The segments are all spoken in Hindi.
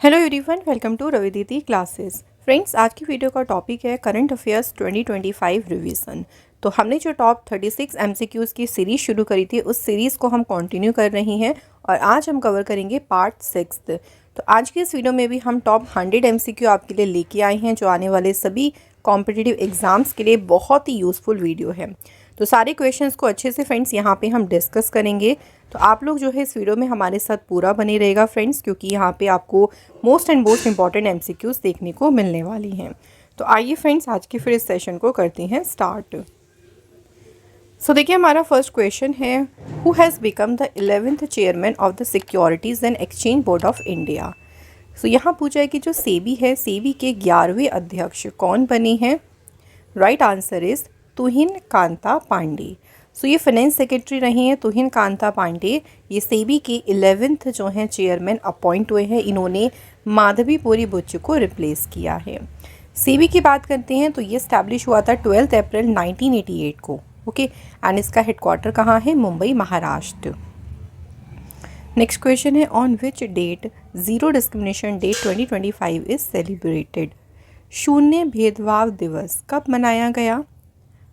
Hello everyone, welcome to Ravi Didi classes. Friends, आज की वीडियो का टॉपिक है करंट अफेयर्स 2025 रिवीजन। तो हमने जो टॉप 36 एमसीक्यूज़ की सीरीज़ शुरू करी थी, उस सीरीज़ को हम कंटिन्यू कर रहे हैं और आज हम कवर करेंगे पार्ट 6। तो आज की इस वीडियो में भी हम टॉप 100 एमसीक्यू आपके लिए लेके आए हैं, जो आने वाले सभी कॉम्पिटिटिव एग्ज़ाम्स के लिए बहुत ही यूज़फुल वीडियो है। तो सारे क्वेश्चंस को अच्छे से फ्रेंड्स यहाँ पे हम डिस्कस करेंगे। तो आप लोग जो है इस वीडियो में हमारे साथ पूरा बने रहेगा फ्रेंड्स, क्योंकि यहाँ पे आपको मोस्ट इम्पॉर्टेंट एमसीक्यूज़ देखने को मिलने वाली हैं। तो आइए फ्रेंड्स, आज के फिर इस सेशन को करते हैं स्टार्ट। सो देखिए, हमारा फर्स्ट क्वेश्चन है, who has become the 11th chairman of the Securities and Exchange Board of India. So यहाँ पूछा है कि जो सेबी है, सेबी के 11वें अध्यक्ष कौन बने हैं। राइट आंसर इज तुहिन कांता पांडे। सो ये फाइनेंस सेक्रेटरी रही हैं तुहिन कांता पांडे। ये सेबी के 11th जो हैं चेयरमैन अपॉइंट हुए हैं। इन्होंने माधवीपुरी बुच्चू को रिप्लेस किया है। सेबी की बात करते हैं तो ये स्टैब्लिश हुआ था 12 अप्रैल 1988 को। ओके, एंड इसका हेडक्वार्टर कहाँ है? मुंबई, महाराष्ट्र। नेक्स्ट क्वेश्चन है, on which date zero discrimination day 2025 is celebrated. शून्य भेदभाव दिवस कब मनाया गया?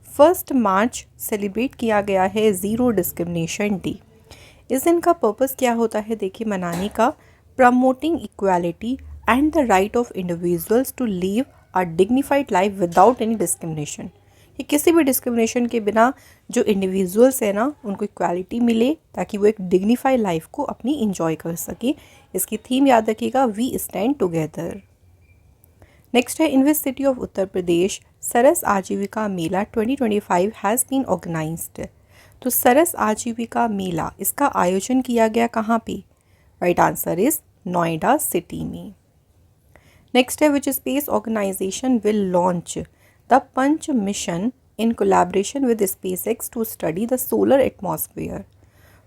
1 मार्च सेलिब्रेट किया गया है ज़ीरो डिस्क्रिमिनेशन डे। इस दिन का पर्पस क्या होता है? देखिए, मनाने का, promoting equality and the right of individuals to live a dignified life without any discrimination. कि किसी भी डिस्क्रिमिनेशन के बिना जो इंडिविजुअल्स है ना, उनको इक्वालिटी मिले ताकि वो एक डिग्निफाइड लाइफ को अपनी इंजॉय कर सके। इसकी थीम याद रखिएगा, वी स्टैंड टुगेदर। नेक्स्ट है, in which city of Uttar Pradesh सरस आजीविका मेला 2025 हैज़ बीन ऑर्गेनाइज्ड। तो सरस आजीविका मेला, इसका आयोजन किया गया कहाँ पे? Right answer is Noida city में। नेक्स्ट है, which space organisation will launch the punch mission in collaboration with SpaceX to study the solar atmosphere.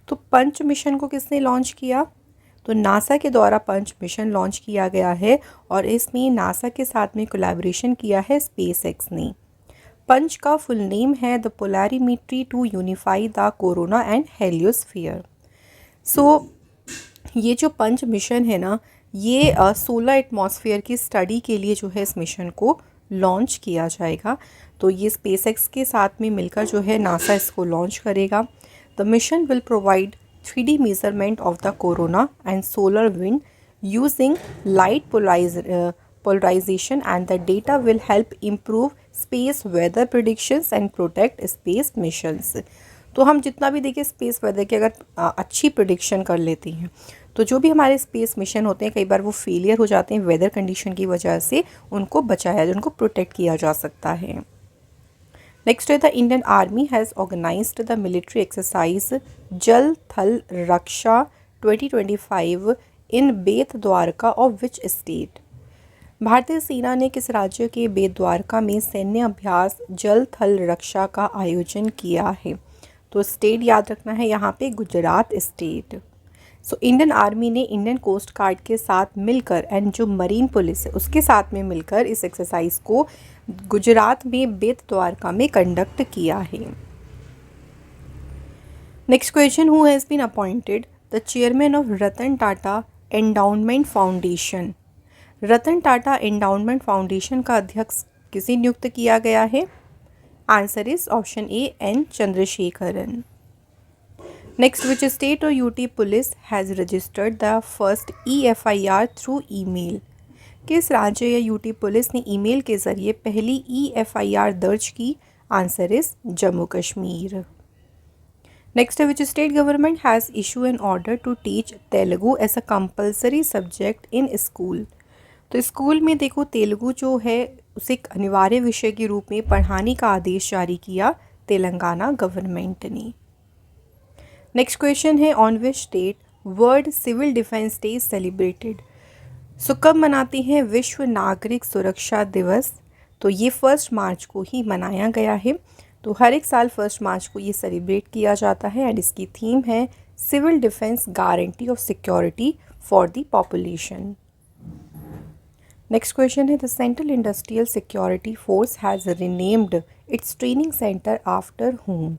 तो पंच मिशन को किसने लॉन्च किया? तो नासा के द्वारा पंच मिशन लॉन्च किया गया है और इसमें नासा के साथ में कोलैबोरेशन किया है स्पेसएक्स ने। पंच का फुल नेम है the polarimetry to unify the corona and heliosphere. So ये जो पंच मिशन है ना, ये सोलर एटमॉस्फेयर की स्टडी के लिए जो है इस मिशन को लॉन्च किया जाएगा। तो ये स्पेसएक्स के साथ में मिलकर जो है नासा इसको लॉन्च करेगा। The mission will provide 3D measurement of the corona and solar wind using light polarization, and the data will help improve space weather predictions and protect space missions। तो हम जितना भी देखिए स्पेस वेदर की अगर अच्छी प्रिडिक्शन कर लेते हैं, तो जो भी हमारे स्पेस मिशन होते हैं, कई बार वो फेलियर हो जाते हैं वेदर कंडीशन की वजह से, उनको बचाया, उनको प्रोटेक्ट किया जा सकता है। नेक्स्ट है, the Indian army has organised the military exercise Jal Thal रक्षा 2025 इन बेत द्वारका ऑफ विच स्टेट। भारतीय सेना ने किस राज्य के बेत द्वारका में सैन्य अभ्यास जल थल रक्षा का आयोजन किया है? तो स्टेट याद रखना है यहाँ पे, Gujarat state. So Indian army ने इंडियन कोस्ट गार्ड के साथ मिलकर एंड जो मरीन पुलिस है उसके साथ में मिलकर इस एक्सरसाइज को गुजरात में बेत द्वारका में कंडक्ट किया है। Next question, who has been appointed the chairman of Ratan Tata endowment foundation. Ratan Tata endowment foundation का अध्यक्ष किसे नियुक्त किया गया है? Answer is option A, N Chandrasekaran. Next, which state और UT police has registered the first EFIR through email. किस राज्य या यूटी पुलिस ने ईमेल के ज़रिए पहली EFIR दर्ज की? Answer is Jammu Kashmir. Next है, which state government has issue an order to teach Telugu as a compulsory subject in school. तो स्कूल में देखो तेलुगु जो है उसे एक अनिवार्य विषय के रूप में पढ़ाने का आदेश जारी किया तेलंगाना गवर्नमेंट ने। नेक्स्ट क्वेश्चन है, on which date world civil defence day celebrated. So कब मनाते हैं विश्व नागरिक सुरक्षा दिवस? तो ये 1 मार्च को ही मनाया गया है। तो हर एक साल 1 मार्च को ये सेलिब्रेट किया जाता है एंड इसकी थीम है civil defence guarantee of security for the population. Next question है, the central industrial security force has renamed its training centre after home.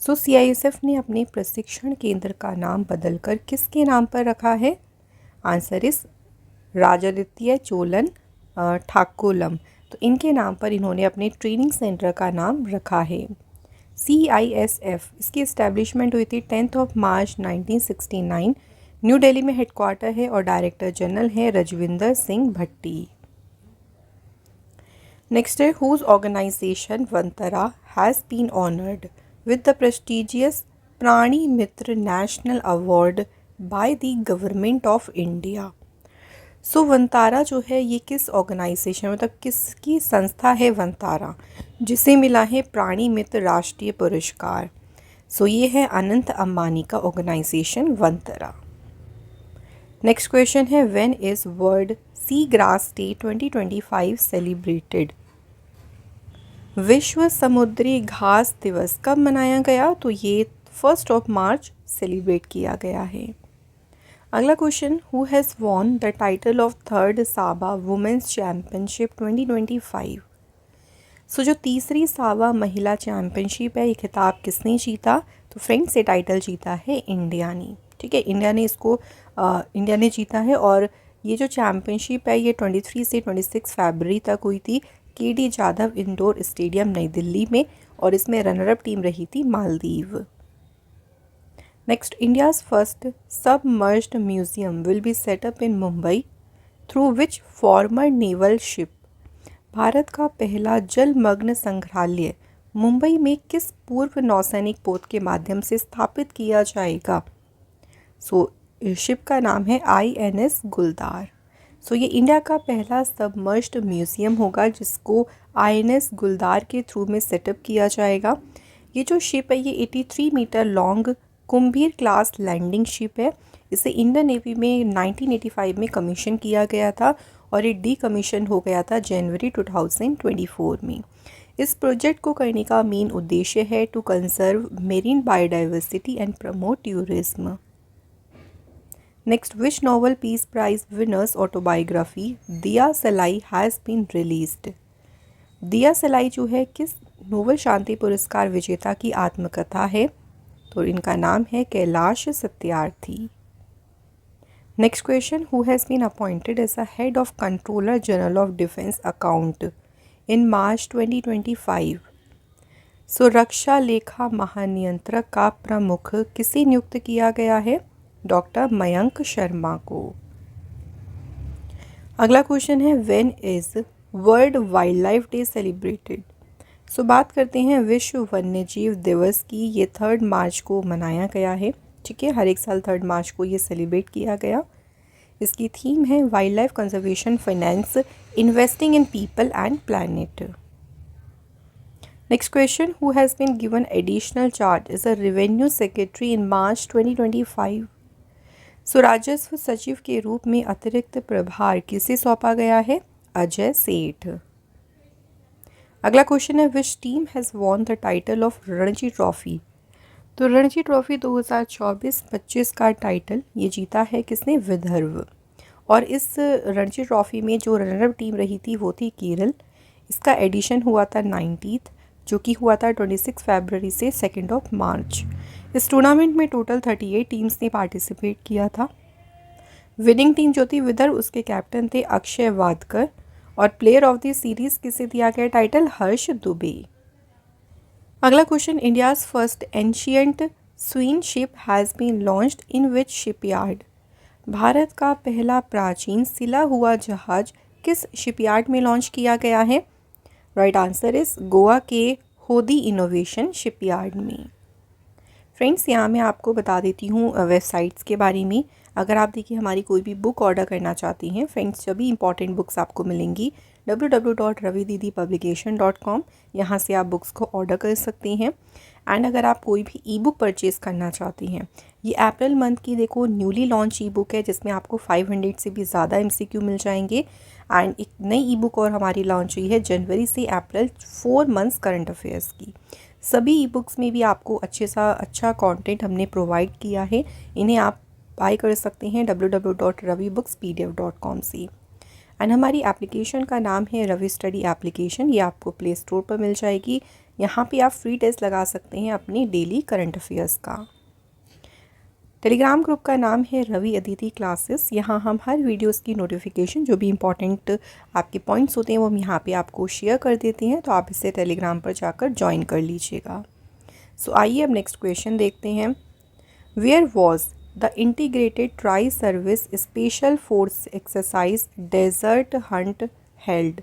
So CISF ने अपने प्रशिक्षण केंद्र का नाम बदलकर किसके नाम पर रखा है? Answer is राजादित्य Cholan ठाकुलम। तो इनके नाम पर इन्होंने अपने ट्रेनिंग सेंटर का नाम रखा है। CISF इसकी इस्टेब्लिशमेंट हुई थी 10 मार्च 1969। न्यू दिल्ली में हेडक्वार्टर है और डायरेक्टर जनरल है रजविंदर सिंह भट्टी। नेक्स्ट है whose organization Vantara has been honored with the prestigious Prani Mitra national award by the government of India. So Vantara जो है ये किस ऑर्गेनाइजेशन मतलब किसकी संस्था है वंतारा, जिसे मिला है प्राणी मित्र राष्ट्रीय पुरस्कार। सो ये है अनंत अंबानी का ऑर्गेनाइजेशन वंतारा। नेक्स्ट क्वेश्चन है when is world sea grass day 2025 celebrated. विश्व समुद्री घास दिवस कब मनाया गया, तो ये 1 मार्च सेलिब्रेट किया गया है। अगला question who has won the title of 3rd साबा वुमेंस चैम्पियनशिप 2025। सो जो तीसरी साबा महिला चैम्पियनशिप है ये खिताब किसने जीता, तो फ्रेंड्स ये टाइटल जीता है इंडिया ने। ठीक है, इंडिया ने इसको इंडिया ने जीता है। और ये जो चैम्पियनशिप है ये 23 से 26 फरवरी तक हुई थी KD जाधव इंडोर स्टेडियम नई दिल्ली में, और इसमें रनरअप टीम रही थी Maldives. Next India's first submerged museum will be set up in Mumbai through which farmer naval ship. Bharat का पहला जलमग्न संग्रहालय मुंबई में किस पूर्व नौसैनिक पोत के माध्यम से स्थापित किया जाएगा। सो शिप का नाम है INS गुलदार। सो ये इंडिया का पहला सबमर्ज्ड म्यूज़ियम होगा जिसको INS गुलदार के थ्रू में सेटअप किया जाएगा। ये जो शिप है ये 83 metre long Kumbhir class landing ship है। इसे इंडियन नेवी में 1985 में कमीशन किया गया था और ये डीकमीशन हो गया था जनवरी 2024 में। इस प्रोजेक्ट को करने का मेन उद्देश्य है to conserve marine biodiversity and promote tourism. Next which Nobel peace prize winner's autobiography दिया सलाई हैज़ बीन रिलीज्ड। दिया सलाई जो है किस नोबेल शांति पुरस्कार विजेता की आत्मकथा है, तो इनका नाम है Kailash Satyarthi. Next question who has been appointed as a head of controller general of defence account in March 2025। So रक्षा लेखा महानियंत्रक का प्रमुख किसे नियुक्त किया गया है, डॉक्टर मयंक शर्मा को। अगला क्वेश्चन है when is world wildlife day celebrated. So बात करते हैं विश्व वन्यजीव दिवस की। ये 3 मार्च को मनाया गया है। ठीक है, हर एक साल 3 मार्च को ये सेलिब्रेट किया गया। इसकी थीम है wildlife conservation finance investing in people and planet. Next question who has been given additional charge as a revenue secretary in March 2025। So राजस्व सचिव के रूप में अतिरिक्त प्रभार किसे सौंपा गया है, अजय सेठ। अगला क्वेश्चन है which team has won the title of Ranji trophy. तो रणजी ट्रॉफी 2024-25 का टाइटल ये जीता है किसने, विदर्भ। और इस रणजी ट्रॉफी में जो रनर टीम रही थी वो थी केरल। इसका एडिशन हुआ था 19th जो कि हुआ था 26 फरवरी से 2 मार्च। इस टूर्नामेंट में टोटल 38 टीम्स ने पार्टिसिपेट किया था। विनिंग टीम जो थी विदर्भ, उसके कैप्टन थे अक्षय वादकर, और प्लेयर ऑफ द सीरीज़ किसे दिया गया टाइटल, हर्ष दुबे। अगला question India's first ancient sewn ship has been launched in which shipyard. Bharat का पहला प्राचीन सिला हुआ जहाज किस शिपयार्ड में लॉन्च किया गया है, राइट आंसर इज गोवा के होदी इनोवेशन शिपयार्ड में। फ्रेंड्स यहाँ मैं आपको बता देती हूँ वेबसाइट्स के बारे में। अगर आप देखिए हमारी कोई भी बुक ऑर्डर करना चाहती हैं फ्रेंड्स, सभी इंपॉर्टेंट बुक्स आपको मिलेंगी www.ravididipublication.com। यहाँ से आप बुक्स को ऑर्डर कर सकते हैं। एंड अगर आप कोई भी ई बुक परचेज़ करना चाहती हैं, ये अप्रैल मंथ की देखो न्यूली लॉन्च ई बुक है जिसमें आपको 500 से भी ज़्यादा MCQ मिल जाएंगे। एंड एक नई ई बुक और हमारी लॉन्च हुई है जनवरी से अप्रैल 4 मंथ्स करंट अफेयर्स की। सभी ई बुक्स में भी आपको अच्छा कंटेंट हमने प्रोवाइड किया है। इन्हें आप बाय कर सकते हैं www.ravibookspdf.com से। एंड हमारी एप्लीकेशन का नाम है रवि स्टडी एप्लीकेशन। ये आपको प्ले स्टोर पर मिल जाएगी। यहाँ पे आप फ्री टेस्ट लगा सकते हैं अपनी डेली करंट अफेयर्स का। टेलीग्राम ग्रुप का नाम है रवि अदिति क्लासेस। यहाँ हम हर वीडियोस की नोटिफिकेशन, जो भी इंपॉर्टेंट आपके पॉइंट्स होते हैं वो हम यहाँ पे आपको शेयर कर देते हैं, तो आप इसे टेलीग्राम पर जाकर ज्वाइन कर लीजिएगा। सो आइए अब नेक्स्ट क्वेश्चन देखते हैं। Where was the integrated tri service special force exercise desert hunt held?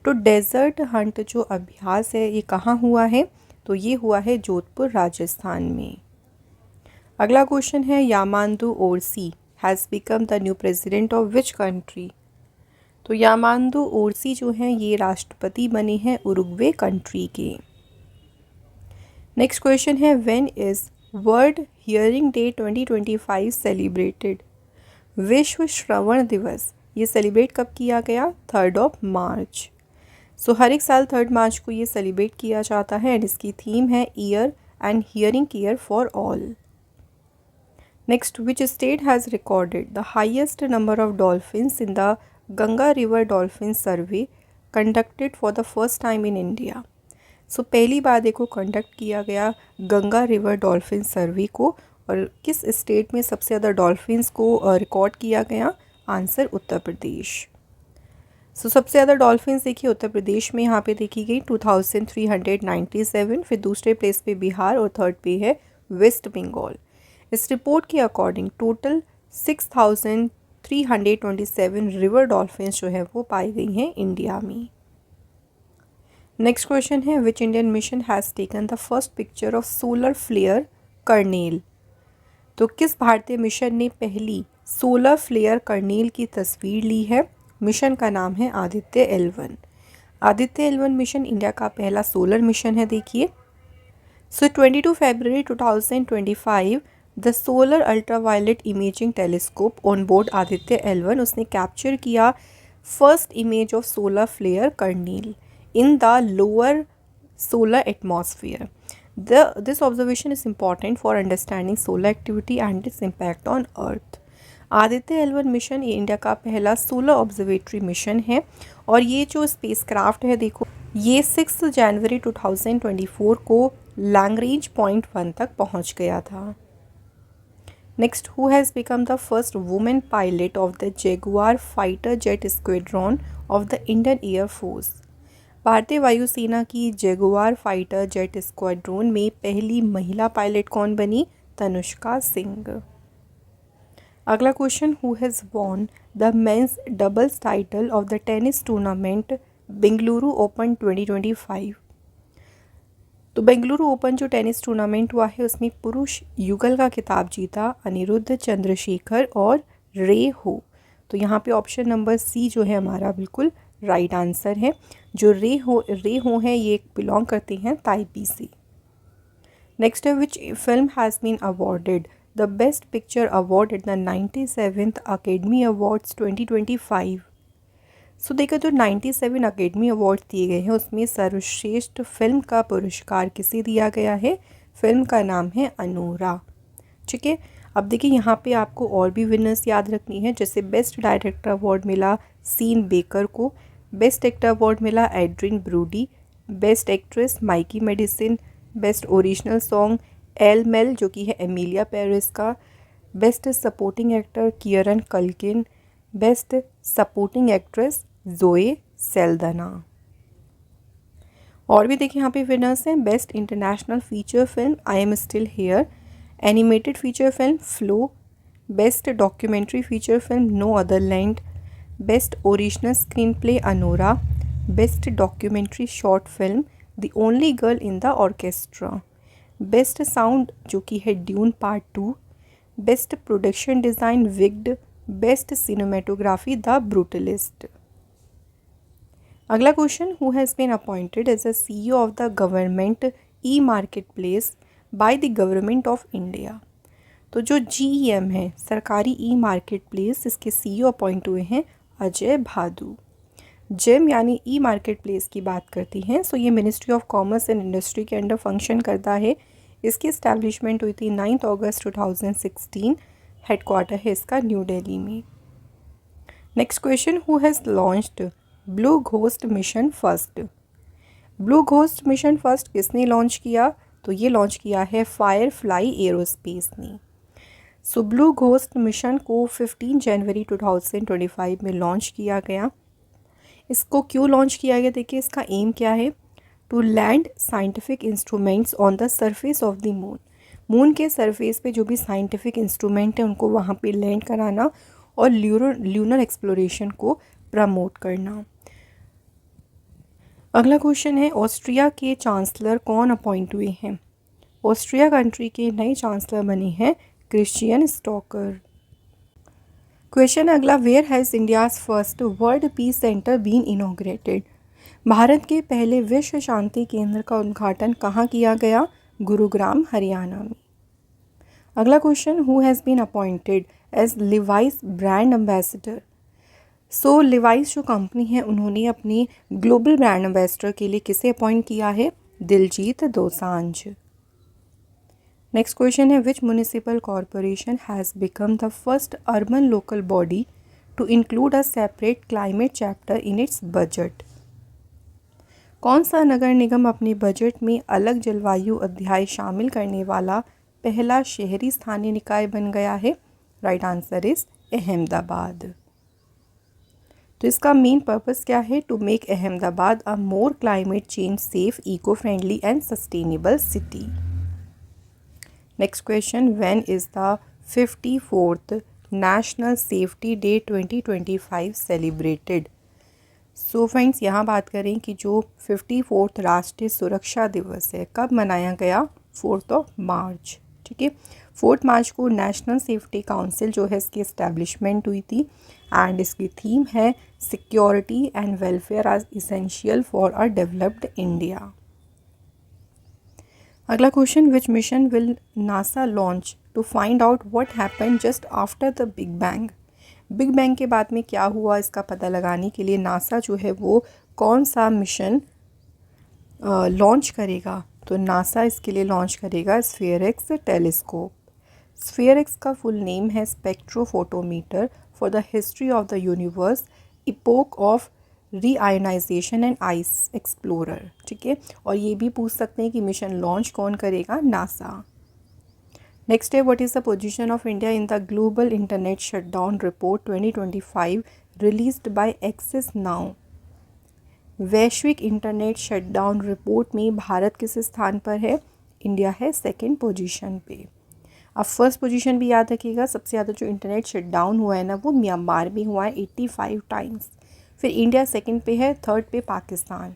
तो डेजर्ट हंट जो अभ्यास है ये कहाँ हुआ है? तो ये हुआ है जोधपुर राजस्थान में। अगला क्वेश्चन है, Yamandu Orsi has become the new president of which country? तो यामांदू ओरसी जो हैं ये राष्ट्रपति बने हैं उरुग्वे कंट्री के। नेक्स्ट क्वेश्चन है, when is world hearing day 2025 celebrated? विश्व श्रवण दिवस ये सेलिब्रेट कब किया गया? 3 मार्च। सो हर एक साल 3 मार्च को ये सेलिब्रेट किया जाता है एंड इसकी थीम है ear and hearing care for all. Next, which state has recorded the highest number of dolphins in the Ganga river dolphin survey conducted for the first time in India? So पहली बार देखो कंडक्ट किया गया गंगा रिवर डॉल्फिन सर्वे को, और किस स्टेट में सबसे ज़्यादा डॉल्फिन्स को रिकॉर्ड किया गया? आंसर उत्तर प्रदेश। सो सबसे ज़्यादा डॉल्फिन्स देखिए उत्तर प्रदेश में यहाँ पे देखी गई 2397, फिर दूसरे प्लेस पे बिहार और थर्ड पे है वेस्ट बंगाल। इस रिपोर्ट के अकॉर्डिंग टोटल 6327 रिवर डॉल्फिन्स जो है वो पाई गई हैं इंडिया में। नेक्स्ट क्वेश्चन है, which Indian mission has taken the first picture of solar flare kernel? तो किस भारतीय मिशन ने पहली सोलर फ्लेयर कर्नेल की तस्वीर ली है? मिशन का नाम है Aditya L1। Aditya L1 mission India का पहला सोलर मिशन है। देखिए, so 22 February 2025 the solar ultraviolet imaging telescope on board Aditya L1 उसने कैप्चर किया first image of solar flare kernel in the lower solar atmosphere. This observation is important for understanding solar activity and its impact on Earth. Aditya L1 mission ये इंडिया का पहला सोलर ऑब्जर्वेटरी मिशन है, और ये जो स्पेसक्राफ्ट है देखो ये 6 जनवरी 2024 को लैग्रेंज पॉइंट 1 तक पहुंच गया था। Next, who has become the first women pilot of the Jaguar fighter jet squadron of the Indian air force? भारतीय वायुसेना की जगुआर फाइटर जेट स्क्वाड्रॉन में पहली महिला पायलट कौन बनी? तनुष्का सिंह। अगला question, who has won the men's doubles title of the tennis tournament Bengaluru open 2025? तो बेंगलुरु ओपन जो टेनिस टूर्नामेंट हुआ है उसमें पुरुष युगल का खिताब जीता अनिरुद्ध चंद्रशेखर और रे हो। तो यहाँ पे ऑप्शन नंबर सी जो है हमारा बिल्कुल राइट आंसर है। जो रे हो हैं ये बिलोंग करते हैं ताइपी से। नेक्स्ट है, which film has been awarded the best picture award at the 97th academy awards 2025? So देखो जो 97 अकेडमी अवार्ड दिए गए हैं उसमें सर्वश्रेष्ठ फिल्म का पुरस्कार किसे दिया गया है? फिल्म का नाम है अनोरा। ठीक है, अब देखिए यहाँ पे आपको और भी विनर्स याद रखनी है, जैसे बेस्ट डायरेक्टर अवार्ड मिला सीन बेकर को, बेस्ट एक्टर अवार्ड मिला Adrien Brody, best actress Mikey Madison, best original song El Mal जो कि है एमिलिया पेरिस का, best supporting actor Kieran Culkin, best supporting actress Zoe Saldana. और भी देखिए यहाँ पे विनर्स हैं, best international feature film I am still here, animated feature film flow, best documentary feature film no other land, best original screen play Anora, best documentary short film the only girl in the orchestra, best sound जो कि है dune part 2, best production design wicked, best cinematography the brutalist. अगला question, who has been appointed as a CEO of the government e marketplace by the government of India? तो जो GEM है सरकारी ई मार्केट प्लेस, इसके CEO अपॉइंट हुए हैं अजय भादु। जेम यानी ई मार्केट प्लेस की बात करती हैं, सो ये ministry of commerce and industry के अंडर फंक्शन करता है। इसकी इस्टेब्लिशमेंट हुई थी 9 अगस्त 2016। हेडक्वार्टर है इसका न्यू दिल्ली में। Next question, who has launched blue ghost mission first? Blue ghost mission first किसने लॉन्च किया? तो ये लॉन्च किया है फायरफ्लाई एरोस्पेस ने। सो ब्लू घोस्ट मिशन को 15 जनवरी 2025 में लॉन्च किया गया। इसको क्यों लॉन्च किया गया, देखिए इसका एम क्या है, to land scientific instruments on the surface of the moon. Moon के सरफेस पे जो भी साइंटिफिक इंस्ट्रूमेंट है उनको वहाँ पे लैंड कराना और ल्यूनर एक्सप्लोरेशन को प्रमोट करना। अगला क्वेश्चन है, ऑस्ट्रिया के चांसलर कौन अपॉइंट हुए हैं। ऑस्ट्रिया कंट्री के नए चांसलर बने हैं क्रिश्चियन स्टॉकर। क्वेश्चन अगला, where has India's first world peace centre been inaugurated. भारत के पहले विश्व शांति केंद्र का उद्घाटन कहाँ किया गया, गुरुग्राम हरियाणा में। अगला question, who has been appointed as Levi's brand ambassador. So Levi's जो कंपनी है उन्होंने अपने ग्लोबल ब्रांड एम्बेसडर के लिए किसे अपॉइंट किया है, दिलजीत दोसांझ। नेक्स्ट क्वेश्चन है, which municipal corporation has become the first urban local body to include a separate climate chapter in its budget. कौन सा नगर निगम अपने बजट में अलग जलवायु अध्याय शामिल करने वाला पहला शहरी स्थानीय निकाय बन गया है, राइट आंसर इज अहमदाबाद। तो इसका मेन पर्पस क्या है, to make Ahmedabad a more climate change safe, eco friendly and sustainable city. Next question, when is the 54th national safety day 2025 celebrated. So friends यहाँ बात करें कि जो 54th राष्ट्रीय सुरक्षा दिवस है कब मनाया गया, 4 मार्च। ठीक है, 4 मार्च को नेशनल सेफ्टी काउंसिल जो है इसकी इस्टेब्लिशमेंट हुई थी एंड इसकी थीम है security and welfare as essential for a developed India. अगला question, which mission will NASA launch to find out what happened just after the big bang. Big bang के बाद में क्या हुआ इसका पता लगाने के लिए नासा जो है वो कौन सा मिशन लॉन्च करेगा, तो नासा इसके लिए लॉन्च करेगा स्फीयरएक्स टेलीस्कोप। स्फीयरएक्स का फुल नेम है spectrophotometer for the history of the universe, epoch of reionisation and ice explorer. ठीक है, और ये भी पूछ सकते हैं कि मिशन लॉन्च कौन करेगा, नासा। नेक्स्ट है, what is the position of India in the global internet shutdown report 2025 released bye access now. वैश्विक इंटरनेट शटडाउन रिपोर्ट में भारत किस स्थान पर है, इंडिया है सेकंड पोजीशन पे। अब फर्स्ट पोजीशन भी याद रखिएगा, सबसे ज़्यादा जो इंटरनेट शटडाउन हुआ है ना वो म्यांमार में हुआ है 85 टाइम्स। फिर इंडिया सेकंड पे है, थर्ड पे पाकिस्तान।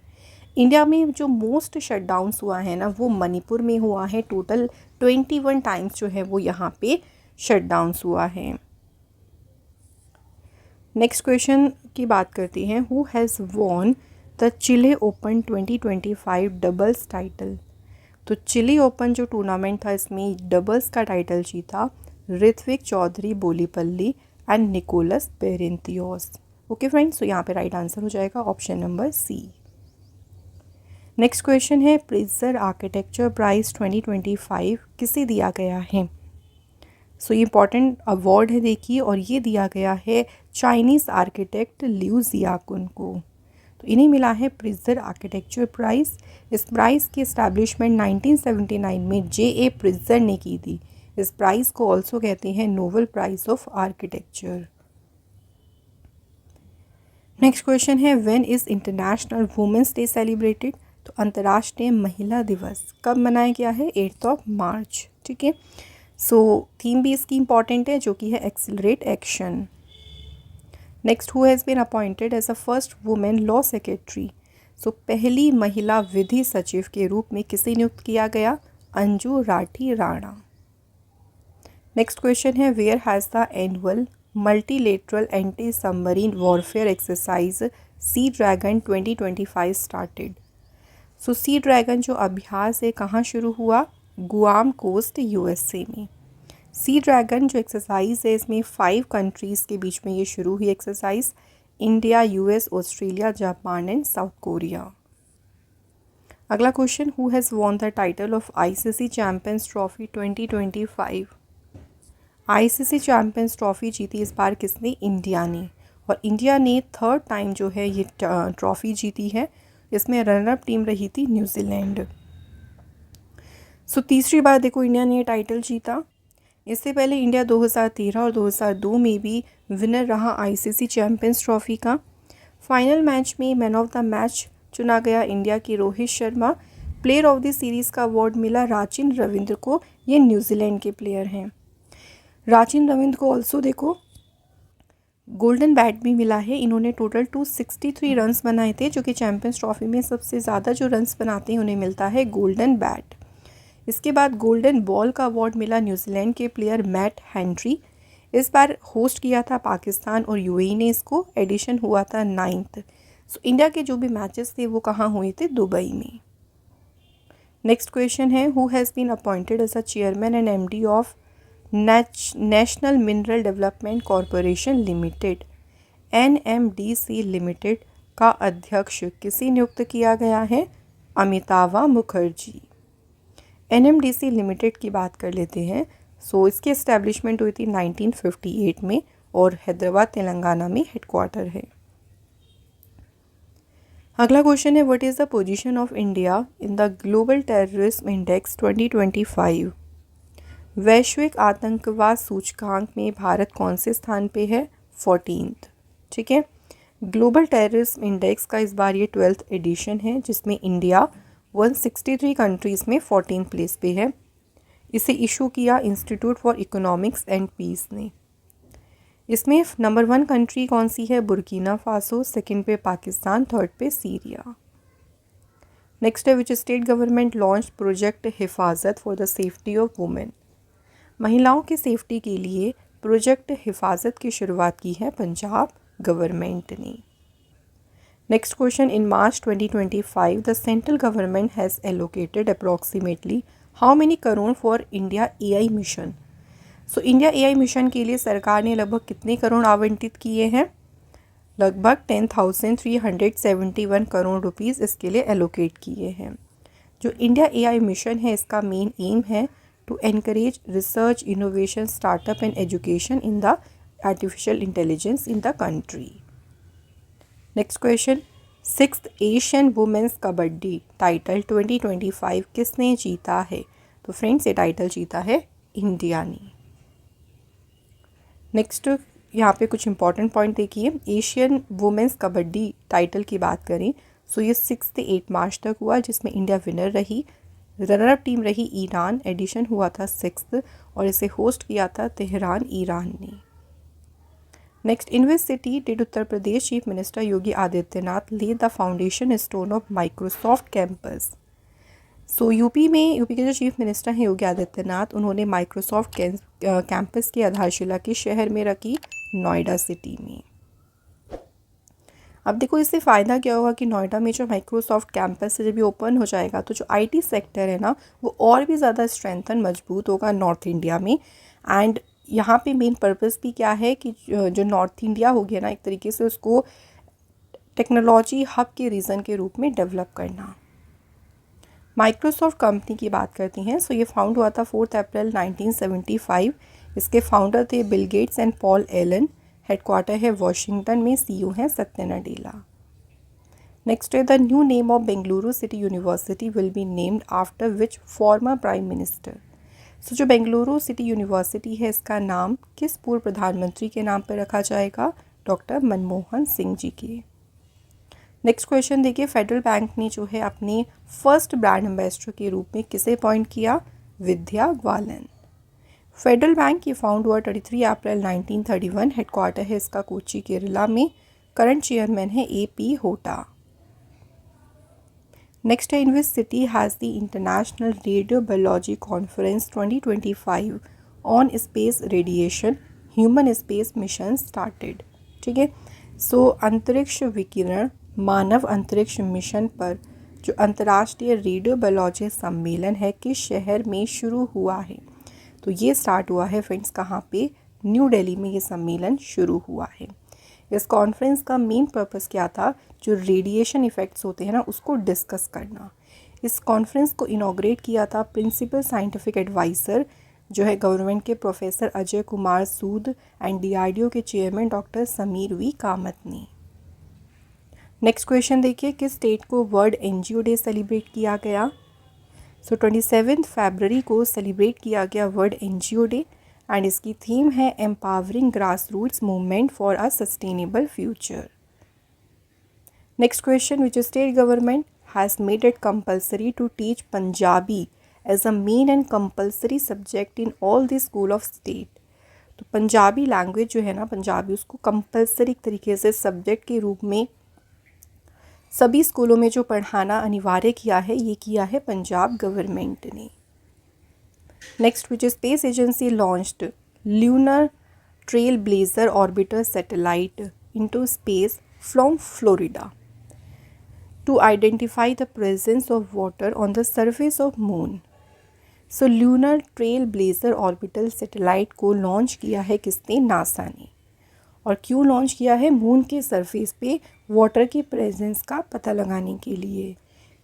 इंडिया में जो मोस्ट शटडाउन्स हुआ है ना वो मणिपुर में हुआ है, टोटल 21 टाइम्स जो है वो यहाँ पे शटडाउन्स हुआ है। नेक्स्ट क्वेश्चन की बात करते हैं, who has won the Chile open 2025 doubles title. तो चिली ओपन जो टूर्नामेंट था इसमें डबल्स का टाइटल जीता Rithvik Choudhary Bollipalli and Nicolas Barrientos. Okay friends, तो यहाँ पे राइट आंसर हो जाएगा option number C. Next question है, प्रिट्जर आर्किटेक्चर प्राइज़ 2025 किसे दिया गया है। सो ये इंपॉर्टेंट अवार्ड है देखिए, और ये दिया गया है चाइनीज़ आर्किटेक्ट लिऊ जियाकुन को। तो इन्हें मिला है प्रिट्जर आर्किटेक्चर प्राइज़। इस प्राइज़ की इस्टेब्लिशमेंट 1979 में जे.ए. प्रिट्जर ने की थी। इस प्राइज़ को ऑल्सो कहते हैं Nobel prize of architecture. Next question है, when is international women's day celebrated. तो अंतर्राष्ट्रीय महिला दिवस कब मनाया गया है, 8 मार्च। ठीक है, सो थीम भी इसकी इंपॉर्टेंट है जो कि है accelerate action. Next, who has been appointed as a first women law secretary. So पहली महिला विधि सचिव के रूप में किसे नियुक्त किया गया, अंजू राठी राणा। नेक्स्ट क्वेश्चन है, where has the annual multilateral anti submarine warfare exercise sea dragon 2025 started. So sea dragon जो अभ्यास है कहाँ शुरू हुआ, गुआम कोस्ट यूएसए में। सी ड्रैगन जो एक्सरसाइज है इसमें 5 कंट्रीज़ के बीच में ये शुरू हुई exercise, India, US, Australia, Japan and South Korea. अगला question, who has won the title of ICC champions trophy 2025। ICC champions trophy जीती इस बार किसने, इंडिया ने। और इंडिया ने थर्ड टाइम जो है ये ट्रॉफी जीती है। इसमें रनर अप टीम रही थी न्यूजीलैंड। सो तीसरी बार देखो इंडिया ने ये टाइटल जीता। इससे पहले इंडिया 2013 और 2002 में भी विनर रहा आईसीसी चैंपियंस ट्रॉफी का। फाइनल मैच में मैन ऑफ द मैच चुना गया इंडिया की Rohit Sharma. Player of the series का अवार्ड मिला राचिन रविंद्र को, ये न्यूजीलैंड के प्लेयर हैं। राचिन रविंद्र को ऑल्सो देखो गोल्डन बैट भी मिला है। इन्होंने टोटल 263 रन्स बनाए थे, जो कि चैंपियंस ट्रॉफी में सबसे ज़्यादा जो रन्स बनाते हैं उन्हें मिलता है गोल्डन बैट। इसके बाद गोल्डन बॉल का अवार्ड मिला न्यूजीलैंड के प्लेयर मैट हेनरी। इस बार होस्ट किया था पाकिस्तान और यूएई ने इसको। एडिशन हुआ था 9th। सो इंडिया के जो भी मैचेस थे वो कहाँ हुए थे? दुबई में। नेक्स्ट क्वेश्चन है, who has been appointed as a chairman and MD of national mineral development corporation limited, NMDC limited का अध्यक्ष किसे नियुक्त किया गया है? अमिताभ मुखर्जी। NMDC लिमिटेड की बात कर लेते हैं। सो इसकी एस्टैब्लिशमेंट हुई थी 1958 में और हैदराबाद तेलंगाना में हेडक्वार्टर है। अगला क्वेश्चन है, what is the position of India in the global terrorism index 2025? वैश्विक आतंकवाद सूचकांक में भारत कौन से स्थान पे है? 14th। ठीक है। ग्लोबल टेररिज्म इंडेक्स का इस बार ये 12th एडिशन है, जिसमें इंडिया 163 कंट्रीज़ में 14th प्लेस पे है। इसे इशू किया institute for economics and peace ने। इसमें नंबर 1 कंट्री कौन सी है? Burkina Faso. सेकंड पे पाकिस्तान, थर्ड पे सीरिया। नेक्स्ट है, which state government launch project Hifazat for the safety of women? महिलाओं की सेफ्टी के लिए प्रोजेक्ट हिफाजत की शुरुआत की है पंजाब गवर्नमेंट ने। Next question, in March 2025 the central government has allocated approximately how many crore for India AI mission? So India AI mission के लिए सरकार ने लगभग कितने करोड़ आवंटित किए हैं? लगभग 10,371 करोड़ रुपीज़ इसके लिए एलोकेट किए हैं। जो इंडिया AI मिशन है, इसका मेन एम है to encourage research, innovation, startup and education in the artificial intelligence in the country. Next question, 6th Asian women's kabaddi title 2025 किसने जीता है? तो फ्रेंड्स, ये टाइटल जीता है इंडिया ने। नेक्स्ट यहाँ पे कुछ इंपॉर्टेंट पॉइंट देखिए। एशियन वुमेन्स कबड्डी टाइटल की बात करें सो ये 6 से 8 मार्च तक हुआ, जिसमें इंडिया विनर रही। रनरअप टीम रही ईरान। एडिशन हुआ था 6th और इसे होस्ट किया था तेहरान, ईरान ने। Next, in which city did Uttar Pradesh chief minister Yogi Adityanath lay the foundation stone of Microsoft campus? So UP के जो चीफ मिनिस्टर हैं योगी आदित्यनाथ, उन्होंने माइक्रोसॉफ्ट कैंपस की आधारशिला किस शहर में रखी? नोएडा सिटी में। अब देखो, इससे फ़ायदा क्या होगा कि नोएडा में जो माइक्रोसॉफ्ट कैंपस है जब ये ओपन हो जाएगा तो जो IT सेक्टर है ना वो और भी ज़्यादा स्ट्रेंथन, मजबूत होगा नॉर्थ इंडिया में। एंड यहाँ पे मेन पर्पस भी क्या है कि जो नॉर्थ इंडिया हो गया ना, एक तरीके से उसको टेक्नोलॉजी हब के रीज़न के रूप में डेवलप करना। माइक्रोसॉफ्ट कंपनी की बात करती हैं। सो ये फाउंड हुआ था 4 अप्रैल 1975। इसके फाउंडर थे Bill Gates and Paul Allen. Headquarter है वॉशिंगटन में। CEO हैं सत्या नडेला। नेक्स्ट है, the new name of Bengaluru city university will be named after which former prime minister? So जो बेंगलुरु सिटी यूनिवर्सिटी है, इसका नाम किस पूर्व प्रधानमंत्री के नाम पर रखा जाएगा? डॉक्टर मनमोहन सिंह जी के। नेक्स्ट क्वेश्चन देखिए, फेडरल बैंक ने जो है अपने फर्स्ट ब्रांड एम्बेसडर के रूप में किसे अपॉइंट किया? विद्या ग्वालन। फेडरल बैंक ये फाउंड हुआ 23 अप्रैल 1931। हेडक्वार्टर है इसका कोची, केरला में। करंट चेयरमैन है AP होटा। नेक्स्ट है, in which city has the international radiobiology conference 2025 on space radiation human space mission started? ठीक है। सो अंतरिक्ष विकिरण मानव अंतरिक्ष मिशन पर जो अंतर्राष्ट्रीय रेडियो बायोलॉजी सम्मेलन है किस शहर में शुरू हुआ है? तो ये स्टार्ट हुआ है फ्रेंड्स कहाँ पे? न्यू दिल्ली में ये सम्मेलन शुरू हुआ है। इस कॉन्फ्रेंस का मेन पर्पस क्या था? जो रेडिएशन इफ़ेक्ट्स होते हैं ना उसको डिस्कस करना। इस कॉन्फ्रेंस को इनॉग्रेट किया था प्रिंसिपल साइंटिफिक एडवाइज़र जो है गवर्नमेंट के professor Ajay Kumar Sood and DRDO के chairman doctor Samir V Kamat ने। नेक्स्ट क्वेश्चन देखिए, किस स्टेट को वर्ल्ड NGO डे सेलिब्रेट किया गया? सो 27 फरवरी को सेलिब्रेट किया गया वर्ल्ड NGO डे। एंड इसकी थीम है empowering grass roots movement for a sustainable future. Next question, which state government has made it compulsory to teach Punjabi as a main and compulsory subject in all the school of state. तो पंजाबी लैंग्वेज जो है ना, पंजाबी, उसको कंपल्सरी तरीके से सब्जेक्ट के रूप में सभी स्कूलों में जो पढ़ाना अनिवार्य किया है, ये किया है पंजाब गवर्नमेंट ने। Next, which space agency launched lunar trailblazer orbiter satellite into space from Florida to identify the presence of water on the surface of moon. So lunar trailblazer orbital satellite को लॉन्च किया है किसने? नासा ने। और क्यों लॉन्च किया है? मून के सरफेस पे वाटर की प्रेजेंस का पता लगाने के लिए।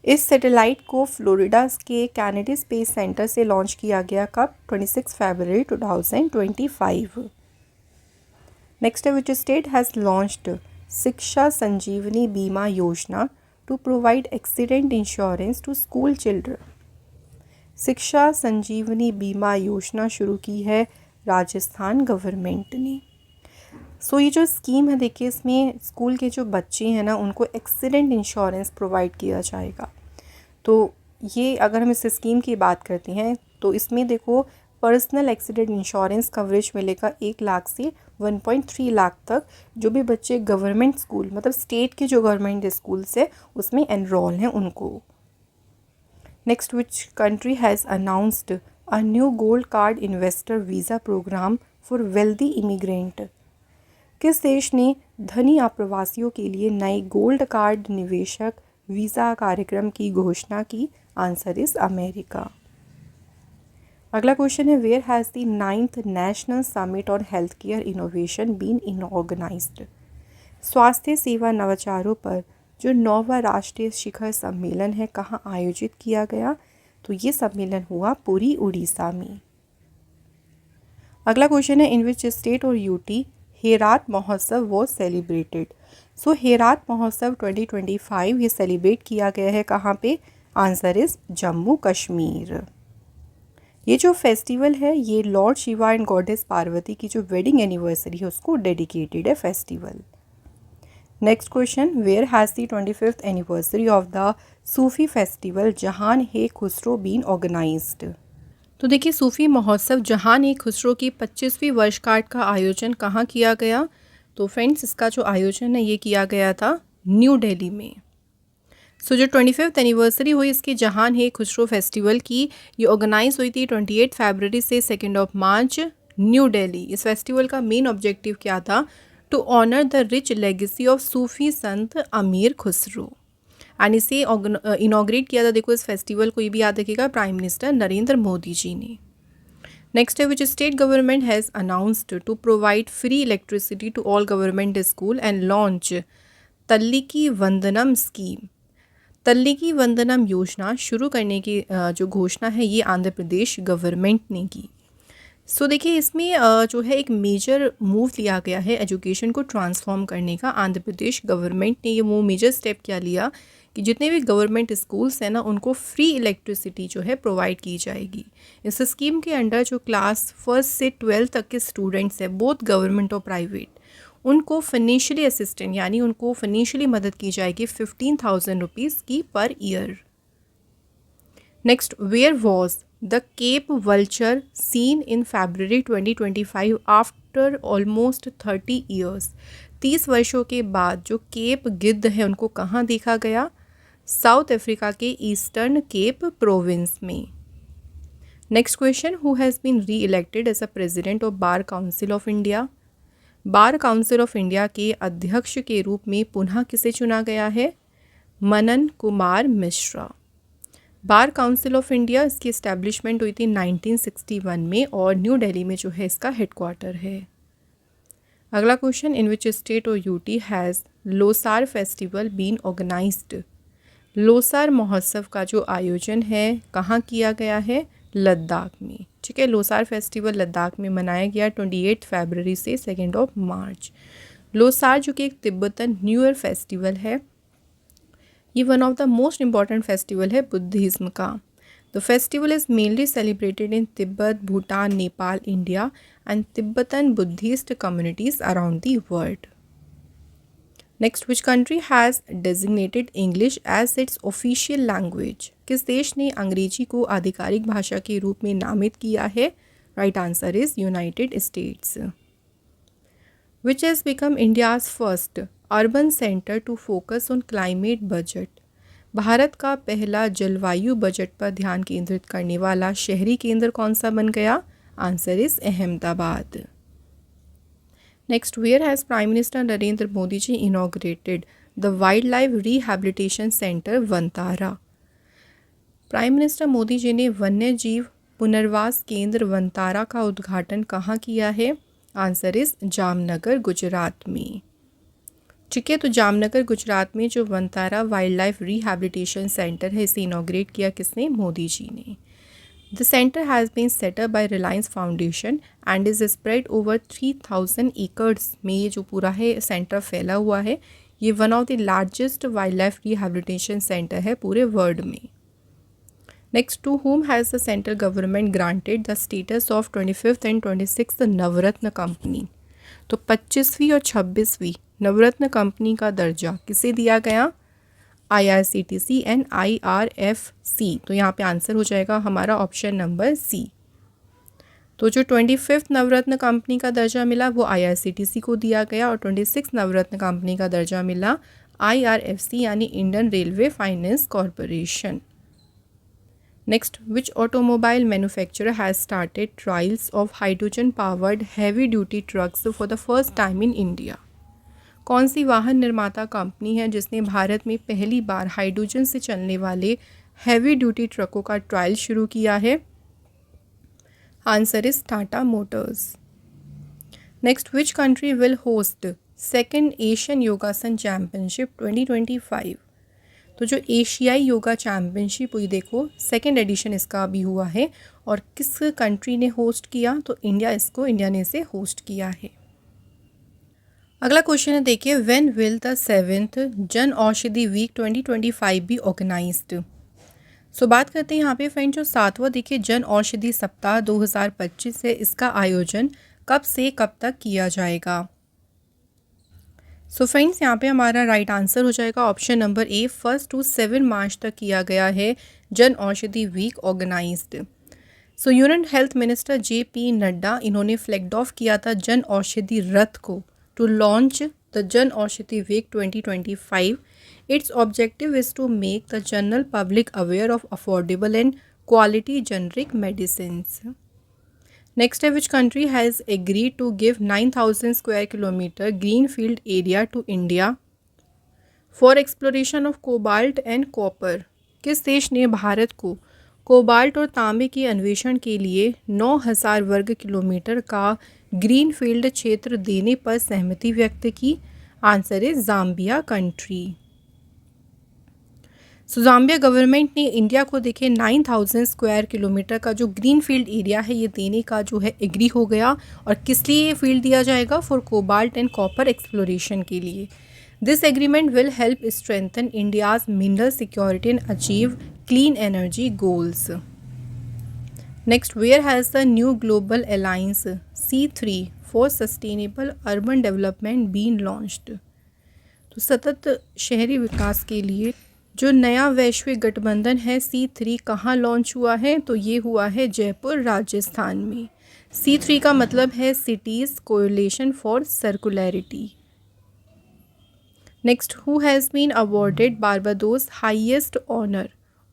इस सैटेलाइट को फ्लोरिडा के कैनेडी स्पेस सेंटर से लॉन्च किया गया कब? 26 फरवरी 2025। नेक्स्ट है, विच स्टेट हैज़ लॉन्च्ड शिक्षा Sanjivani Bima Yojana to provide accident insurance to school children. Shiksha Sanjivani Bima योजना शुरू की है राजस्थान गवर्नमेंट ने। सो ये जो स्कीम है, देखिए, इसमें स्कूल के जो बच्चे हैं ना, उनको एक्सीडेंट इंश्योरेंस प्रोवाइड किया जाएगा। तो ये अगर हम इस स्कीम की बात करते हैं तो इसमें देखो पर्सनल एक्सीडेंट इंश्योरेंस कवरेज मिलेगा 1 लाख से 1.3 लाख तक, जो भी बच्चे गवर्नमेंट स्कूल, मतलब स्टेट के जो गवर्नमेंट स्कूल्स है उसमें एनरोल हैं उनको। Next, which country has announced a new gold card investor visa programme for wealthy immigrant. किस देश ने धनी आप्रवासियों के लिए नए गोल्ड कार्ड निवेशक वीज़ा कार्यक्रम की घोषणा की? Answer is America. अगला क्वेश्चन है, where has the 9th national summit on health care innovation been organised. स्वास्थ्य सेवा नवाचारों पर जो 9वां राष्ट्रीय शिखर सम्मेलन है, कहाँ आयोजित किया गया? तो ये सम्मेलन हुआ पुरी, उड़ीसा में। अगला क्वेश्चन है, इन विच स्टेट और यूटी हेरात महोत्सव वॉज सेलिब्रेटेड। सो हेरात महोत्सव 2025 ये सेलिब्रेट किया गया है कहाँ पे? Answer is Jammu Kashmir. ये जो फेस्टिवल है, ये lord Shiva and goddess Parvati की जो वेडिंग एनिवर्सरी है उसको डेडिकेटेड है festival. Next question, where has the 25th anniversary of the Sufi festival Jahan e Khusro been organised. तो देखिए, सूफी महोत्सव जहान ए खुसरो की 25वीं वर्षगांठ का आयोजन कहाँ किया गया? तो फ्रेंड्स, इसका जो आयोजन है ये किया गया था न्यू दिल्ली में। सो जो 25th एनिवर्सरी हुई इसकी जहान ए खुसरो फेस्टिवल की, ये ऑर्गेनाइज हुई थी 28 फरवरी से 2 मार्च न्यू दिल्ली। इस फेस्टिवल का मेन ऑब्जेक्टिव क्या था? To honour the rich legacy of Sufi sant Amir Khusro. And इसे इनॉग्रेट किया था, देखो इस फेस्टिवल को ये भी याद रखिएगा, प्राइम मिनिस्टर नरेंद्र मोदी जी ने। नेक्स्ट है, which state government has announced to provide free electricity to all government school and launch Thalliki Vandanam scheme. Thalliki Vandanam योजना शुरू करने की जो घोषणा है ये आंध्र प्रदेश गवर्नमेंट ने की। सो देखिए, इसमें जो है एक मेजर मूव लिया गया है एजुकेशन को ट्रांसफॉर्म करने का। आंध्र प्रदेश गवर्नमेंट ने ये वो मेजर स्टेप क्या लिया कि जितने भी गवर्नमेंट स्कूल्स हैं ना, उनको फ्री इलेक्ट्रिसिटी जो है प्रोवाइड की जाएगी। इस स्कीम के अंडर जो क्लास 1 से 12 तक के स्टूडेंट्स हैं, बोथ गवर्नमेंट और प्राइवेट, उनको फाइनेंशियली असिस्टेंट यानी उनको फाइनेंशियली मदद की जाएगी 15,000 रुपीज़ की per year. Next, where was the cape vulture seen in February 2025 after almost 30 years. 30 वर्षों के बाद जो केप गिद्ध है उनको कहाँ देखा गया? साउथ अफ्रीका के ईस्टर्न केप प्रोविंस में। Next question, who has been re elected as a president of bar council of India. Bar council of India के अध्यक्ष के रूप में पुनः किसे चुना गया है? Manan Kumar Mishra. Bar council of India, इसकी इस्टेब्लिशमेंट हुई थी 1961 में और न्यू दिल्ली में जो है इसका हेडक्वार्टर है। अगला क्वेश्चन, इन विच स्टेट और UT has Losar festival been organised. Losar महोत्सव का जो आयोजन है कहाँ किया गया है? लद्दाख में। ठीक है, लोसार फेस्टिवल लद्दाख में मनाया गया 28 फरवरी से 2 मार्च। लोसार जो कि एक तिब्बतन न्यू ईयर फेस्टिवल है, ये one of the most important festival है बुद्धिज़्म का। The festival is mainly celebrated in Tibet, Bhutan, Nepal, India, and Tibetan Buddhist communities around the world. Next, which country has designated English as its official language? किस देश ने अंग्रेजी को आधिकारिक भाषा के रूप में नामित किया है? Right answer is United States. Which has become India's first urban center to focus on climate budget? Bharat का पहला जलवायु बजट पर ध्यान केंद्रित करने वाला शहरी केंद्र कौन सा बन गया? Answer is Ahmedabad. Next, where has prime minister Narendra Modi ji inaugurated the wild life rehabilitation centre Vantara? Prime minister Modi ji ने वन्य जीव पुनर्वास केंद्र वनतारा का उद्घाटन कहाँ किया है? आंसर इज जामनगर, गुजरात में. ठीक है, तो जामनगर गुजरात में जो Vantara wild life rehabilitation centre है, इसे इनॉग्रेट किया किसने? मोदी जी ने. The centre has been setup by Reliance foundation and is spread over 3000 acres में ये जो पूरा है सेंटर फैला हुआ है. ये one of the largest wild life rehabilitation centre है पूरे वर्ल्ड में. Next, to whom has the central government granted the status of 25th and 26th Navratna company? तो 25वीं और 26वीं नवरत्न कंपनी का दर्जा किसे दिया गया? IRCTC and IRFC. तो यहाँ पे आंसर हो जाएगा हमारा ऑप्शन नंबर सी. तो जो 25th नवरत्न कंपनी का दर्जा मिला वो IRCTC को दिया गया और 26th नवरत्न कंपनी का दर्जा मिला IRFC यानी Indian railway finance corporation. Next, which automobile manufacturer has started trials of hydrogen powered heavy duty trucks for the first time in India? कौन सी वाहन निर्माता कंपनी है जिसने भारत में पहली बार हाइड्रोजन से चलने वाले हैवी ड्यूटी ट्रकों का ट्रायल शुरू किया है? Answer is Tata Motors. Next, which country will host second Asian योगासन चैम्पियनशिप 2025? तो जो एशियाई योगा चैम्पियनशिप हुई, देखो सेकेंड एडिशन इसका अभी हुआ है और किस कंट्री ने होस्ट किया? तो इंडिया ने इसे होस्ट किया है. अगला क्वेश्चन है, देखिए, व्हेन विल द 7th जन औषधि वीक 2025 बी ऑर्गेनाइज्ड? सो बात करते हैं यहाँ पे फ्रेंड, जो 7वां देखिए जन औषधि सप्ताह 2025 है, इसका आयोजन कब से कब तक किया जाएगा? सो फ्रेंड्स, यहाँ पे हमारा राइट आंसर हो जाएगा ऑप्शन नंबर ए, 1 to 7 मार्च तक किया गया है Jan Aushadhi week organised. So union health minister JP Nadda इन्होंने फ्लैग ऑफ किया था जन औषधि रथ को to launch the Jan Aushadhi Week 2025. Its objective is to make the general public aware of affordable and quality generic medicines. Next, which country has agreed to give 9,000 square kilometer greenfield area to India for exploration of cobalt and copper? किस देश ने भारत को कोबाल्ट और तांबे के अन्वेषण के लिए 9,000 वर्ग किलोमीटर का ग्रीन फील्ड क्षेत्र देने पर सहमति व्यक्त की? Answer is Zambia country. So Zambia government ने इंडिया को देखे 9,000 स्क्वायर किलोमीटर का जो ग्रीन फील्ड एरिया है ये देने का जो है एग्री हो गया. और किस लिए ये फील्ड दिया जाएगा? For cobalt and copper exploration के लिए. This agreement will help strengthen India's mineral security and achieve clean energy goals. Next, where has the new global alliance C3 for sustainable urban development been launched? तो सतत शहरी विकास के लिए जो नया वैश्विक गठबंधन है C3 कहाँ लॉन्च हुआ है? तो ये हुआ है जयपुर, राजस्थान में. C3 का मतलब है cities coalition for circularity. Next, who has been awarded Barbados highest honour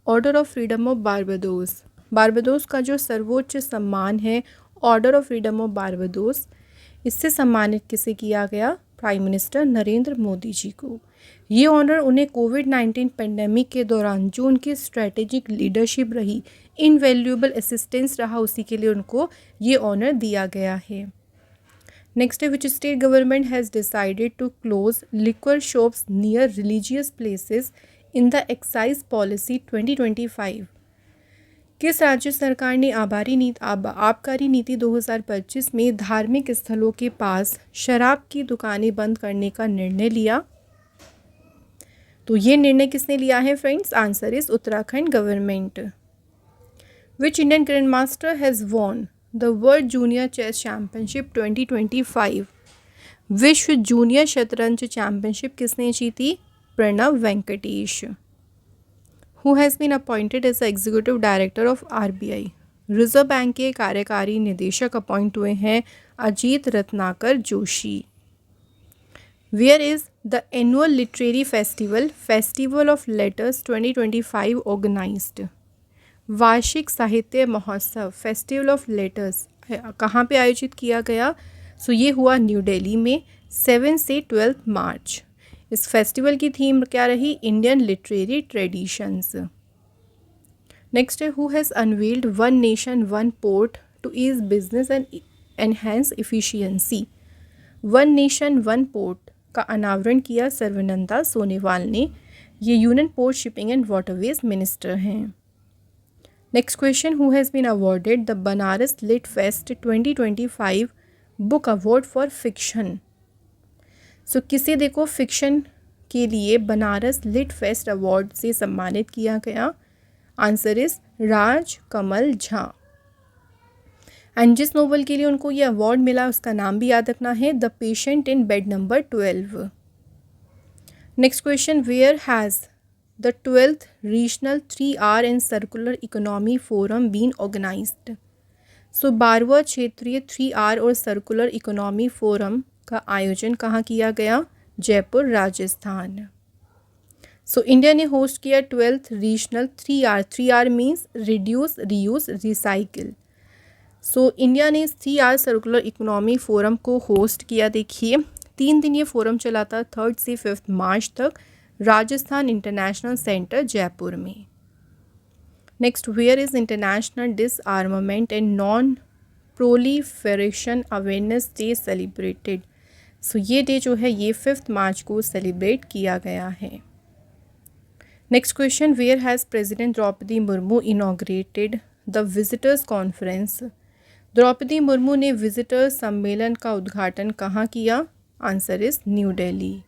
order of freedom of Barbados? Barbados का जो सर्वोच्च सम्मान है order of freedom of Barbados, इससे सम्मानित किसे किया गया? प्राइम मिनिस्टर नरेंद्र मोदी जी को. ये ऑनर उन्हें कोविड-19 पेंडेमिक के दौरान जो उनकी स्ट्रैटेजिक लीडरशिप रही, इनवैल्यूएबल असिस्टेंस रहा, उसी के लिए उनको ये ऑनर दिया गया है. नेक्स्ट है, which state government has decided to close liquor shops near religious places in the excise policy 2025? किस राज्य सरकार ने आबकारी नीति 2025 में धार्मिक स्थलों के पास शराब की दुकानें बंद करने का निर्णय लिया? तो ये निर्णय किसने लिया है friends? Answer is Uttarakhand government. Which Indian grand master has won the world junior chess championship 2025? विश्व जूनियर शतरंज चैम्पियनशिप किसने जीती? Pranav Venkatesh. Who has been appointed as the executive director of RBI? Reserve bank के कार्यकारी निदेशक अपॉइंट हुए हैं Ajit Ratnakar Joshi. Where is the annual literary festival of letters 2025 organised? वार्षिक साहित्य महोत्सव फेस्टिवल ऑफ लेटर्स कहाँ पे आयोजित किया गया? सो ये हुआ न्यू दिल्ली में 7 से 12 मार्च। इस फेस्टिवल की थीम क्या रही? Indian literary traditions. नेक्स्ट है who has unveiled one nation one port to ease business and enhance efficiency? One nation one port का अनावरण किया सर्वानंद सोनोवाल ने। ये union port shipping and waterways minister हैं। Next question who has been awarded the Banaras lit fest 2025 book award for fiction? So किसे देखो फिक्शन के लिए बनारस लिट फेस्ट अवार्ड से सम्मानित किया गया? Answer is Raj Kamal Jha. And जिस नोवेल के लिए उनको ये अवार्ड मिला उसका नाम भी याद रखना है, the patient in bed number 12। Next question where has the 12th regional 3R and circular economy forum been organised? So 12वां क्षेत्रीय 3R और सर्कुलर इकोनॉमी फोरम का आयोजन कहाँ किया गया? जयपुर राजस्थान। सो इंडिया ने होस्ट किया 12th regional 3R। 3R means reduce reuse recycle. So India ने 3R सर्कुलर इकोनॉमी फोरम को होस्ट किया। देखिए 3 दिन ये फोरम चला था 3rd से 5th मार्च तक राजस्थान इंटरनेशनल सेंटर जयपुर में। Next where is international disarmament and non proliferation awareness day celebrated? So ये डे जो है ये 5th मार्च को सेलिब्रेट किया गया है। Next question where has president Droupadi Murmu inaugurated the visitors conference? Droupadi Murmu ने विजिटर्स सम्मेलन का उद्घाटन कहाँ किया? Answer is new Delhi.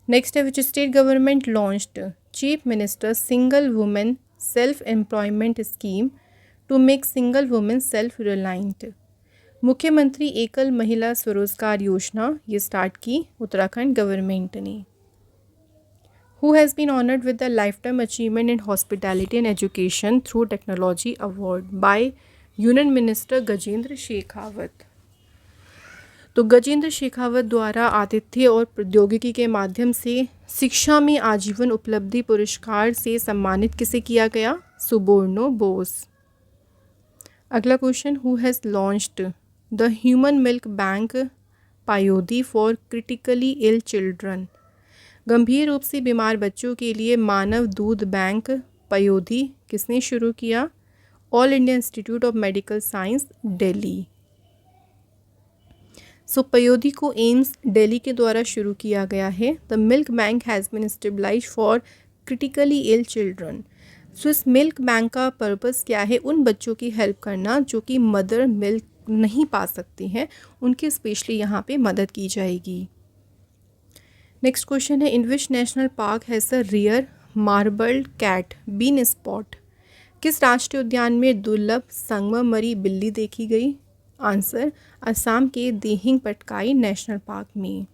Next है which state government launched chief minister single women self employment scheme to make single women self reliant? मुख्यमंत्री एकल महिला स्वरोजगार योजना ये स्टार्ट की उत्तराखंड गवर्नमेंट ने। Who has been honoured with the lifetime achievement in hospitality and education through technology award by union minister Gajendra Shekhawat? तो गजेंद्र शेखावत द्वारा आतिथ्य और प्रौद्योगिकी के माध्यम से शिक्षा में आजीवन उपलब्धि पुरस्कार से सम्मानित किसे किया गया? सुबोर्णो बोस। अगला question who has launched the human milk bank Payodhi for critically ill children? गंभीर रूप से बीमार बच्चों के लिए मानव दूध बैंक पयोधी किसने शुरू किया? All India institute of medical science Delhi. So Payodhi को एम्स दिल्ली के द्वारा शुरू किया गया है। The milk bank has been stabilised for critically ill children. So इस मिल्क बैंक का पर्पस क्या है? उन बच्चों की हेल्प करना जो कि मदर मिल्क नहीं पा सकते हैं, उनकी स्पेशली यहाँ पे मदद की जाएगी। नेक्स्ट क्वेश्चन है in which national park has a rare marbled cat been spot? किस राष्ट्रीय उद्यान में दुर्लभ संगमरमरी बिल्ली देखी गई? आंसर असम के दिहिंग पटकाई नेशनल पार्क में।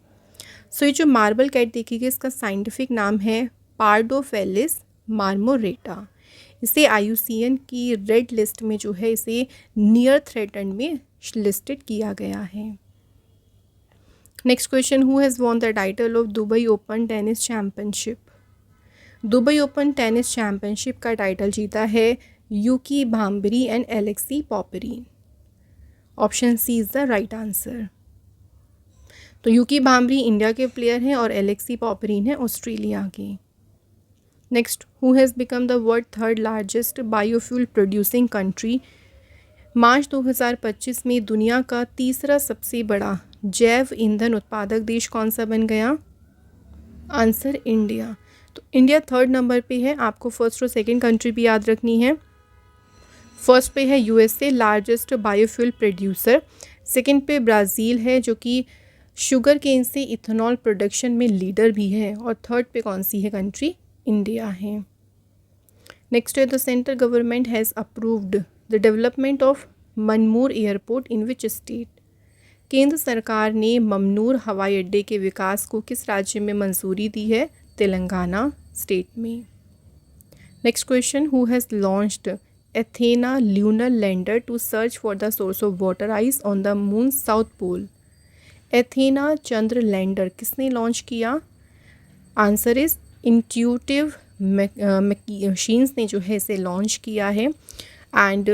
सो ये जो मार्बल कैट देखी गई इसका साइंटिफिक नाम है पार्डोफेलिस मार्मोरेटा। इसे IUCN की रेड लिस्ट में जो है इसे नियर थ्रेटन्ड में लिस्टेड किया गया है। Next question who has won the title of Dubai open tennis championship? Dubai open tennis championship का टाइटल जीता है Yuki Bhambri and Alexei Popyrin. Option C is the right answer. तो यूकी भाम्बरी इंडिया के प्लेयर हैं और एलेक्सी पॉपरिन है ऑस्ट्रेलिया के। Next who has become the world 3rd largest biofuel producing country? March 2025 में दुनिया का तीसरा सबसे बड़ा जैव ईंधन उत्पादक देश कौन सा बन गया? Answer India. तो इंडिया 3rd नंबर पे है। आपको फर्स्ट और सेकंड कंट्री भी याद रखनी है। फर्स्ट पे है USA largest biofuel producer, second पे ब्राज़ील है जो कि शुगर केन से इथेनॉल प्रोडक्शन में लीडर भी है, और थर्ड पे कौन सी है कंट्री? इंडिया है। नेक्स्ट है the central government has approved the development of Mamnoor airport in which state. केंद्र सरकार ने ममनूर हवाई अड्डे के विकास को किस राज्य में मंजूरी दी है? तेलंगाना स्टेट में। Next question, who has launched Athena lunar lander to search for the source of water ice on the moon south pole. Athena चंद्र लैंडर किसने लॉन्च किया? आंसर इज इंट्यूटिव मशीन्स ने जो है इसे लॉन्च किया है। एंड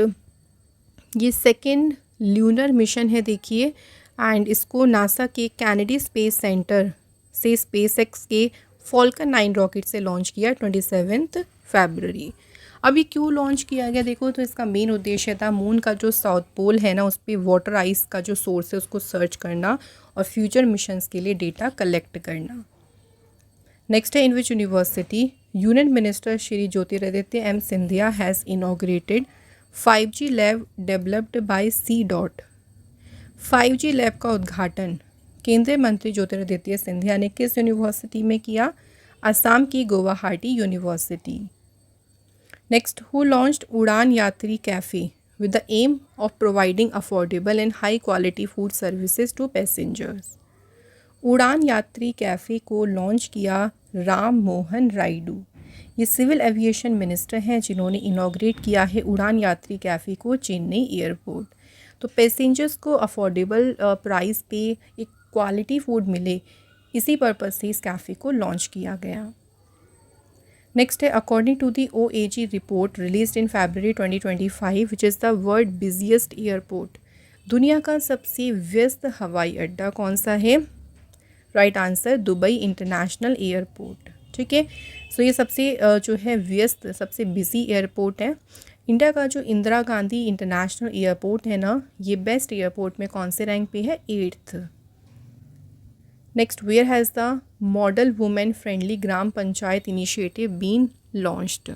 ये सेकेंड ल्यूनर मिशन है देखिए, एंड इसको नासा के कैनेडी स्पेस सेंटर से स्पेसएक्स के फॉल्कन 9 रॉकेट से लॉन्च किया 27 फरवरी। अब ये क्यों लॉन्च किया गया देखो, तो इसका मेन उद्देश्य था मून का जो साउथ पोल है ना, उस पर वाटर आइस का जो सोर्स है उसको सर्च करना और फ्यूचर मिशंस के लिए डेटा कलेक्ट करना। नेक्स्ट है, in which university union minister Shri Jyotiraditya M Scindia has inaugurated 5G lab developed by C-DOT। 5G lab का उद्घाटन केंद्रीय मंत्री ज्योतिरादित्य सिंधिया ने किस यूनिवर्सिटी में किया? असम की Guwahati university. Next, who launched Udan Yatri cafe with the aim of providing affordable and high quality food services to passengers. Udan Yatri cafe को लॉन्च किया राम मोहन रायडू। ये सिविल एविएशन मिनिस्टर हैं जिन्होंने इनॉग्रेट किया है उड़ान यात्री कैफ़े को चेन्नई एयरपोर्ट। तो पैसेंजर्स को अफोर्डेबल प्राइस पे एक क्वालिटी फूड मिले, इसी पर्पज़ से इस कैफ़े को लॉन्च किया गया। नेक्स्ट है, according to the OAG report released in February 2025 which is the world busiest airport. दुनिया का सबसे व्यस्त हवाई अड्डा कौन सा है? Right answer, Dubai international airport. ठीक है, सो ये सबसे जो है व्यस्त, सबसे बिजी एयरपोर्ट है। इंडिया का जो इंदिरा गांधी इंटरनेशनल एयरपोर्ट है ना, ये बेस्ट एयरपोर्ट में कौन से रैंक पे है? 8th। Next, where has the model women friendly gram panchayat initiative been launched.